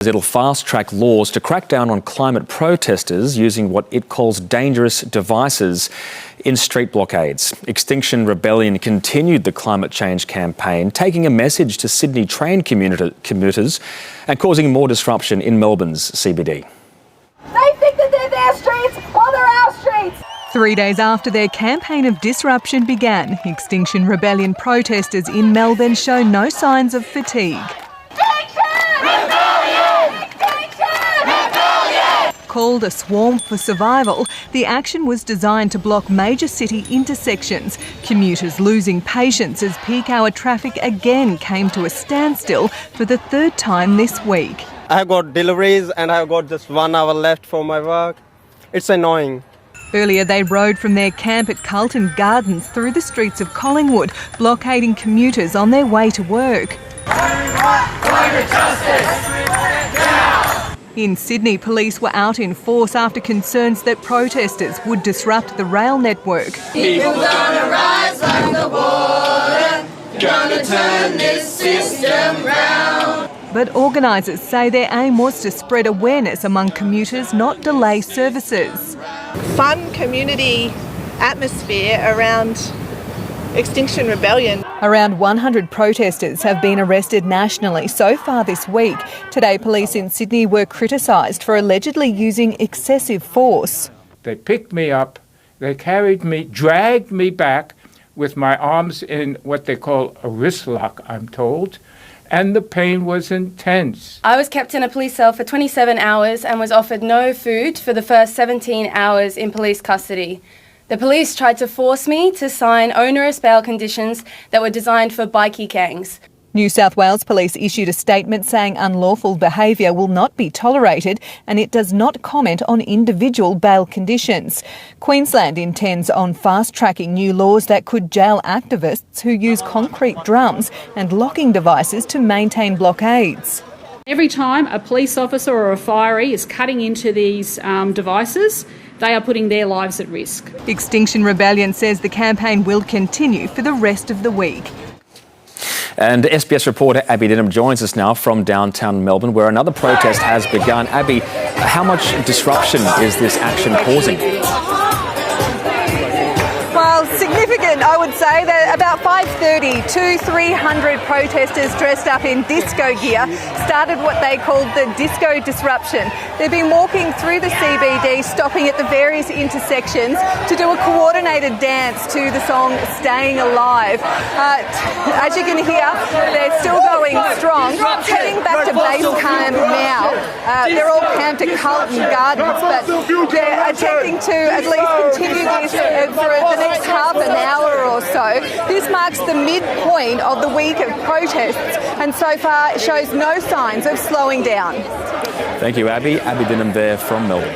It'll fast-track laws to crack down on climate protesters using what it calls dangerous devices in street blockades. Extinction Rebellion continued the climate change campaign, taking a message to Sydney train commuters and causing more disruption in Melbourne's CBD. They think that they're their streets while they're our streets. 3 days after their campaign of disruption began, Extinction Rebellion protesters in Melbourne show no signs of fatigue. Called a swarm for survival, the action was designed to block major city intersections, commuters losing patience as peak hour traffic again came to a standstill for the third time this week. I got deliveries and I've got just 1 hour left for my work. It's annoying. Earlier they rode from their camp at Carlton Gardens through the streets of Collingwood, blockading commuters on their way to work. In Sydney, police were out in force after concerns that protesters would disrupt the rail network. People gonna rise like the water, gonna turn this system round. But organisers say their aim was to spread awareness among commuters, not delay services. Fun community atmosphere around Extinction Rebellion. Around 100 protesters have been arrested nationally so far this week. Today, police in Sydney were criticised for allegedly using excessive force. They picked me up, they carried me, dragged me back with my arms in what they call a wrist lock, I'm told, and the pain was intense. I was kept in a police cell for 27 hours and was offered no food for the first 17 hours in police custody. The police tried to force me to sign onerous bail conditions that were designed for bikie gangs. New South Wales Police issued a statement saying unlawful behaviour will not be tolerated and it does not comment on individual bail conditions. Queensland intends on fast-tracking new laws that could jail activists who use concrete drums and locking devices to maintain blockades. Every time a police officer or a firey is cutting into these devices, they are putting their lives at risk. Extinction Rebellion says the campaign will continue for the rest of the week. And SBS reporter Abby Dinham joins us now from downtown Melbourne, where another protest has begun. Abby, how much disruption is this action causing? Well, significant, I would say. That about 5:30, 300 protesters dressed up in disco gear started what they called the disco disruption. They've been walking through the CBD, stopping at the various intersections to do a coordinated dance to the song Staying Alive. As you can hear, they're still going strong. Heading back to base camp now. They're all camped at Carlton Gardens, but they're attempting to at least continue this for the next half an hour or so. This marks the midpoint of the week of protests and so far shows no signs of slowing down. Thank you, Abby. Abby Dinham there from Melbourne.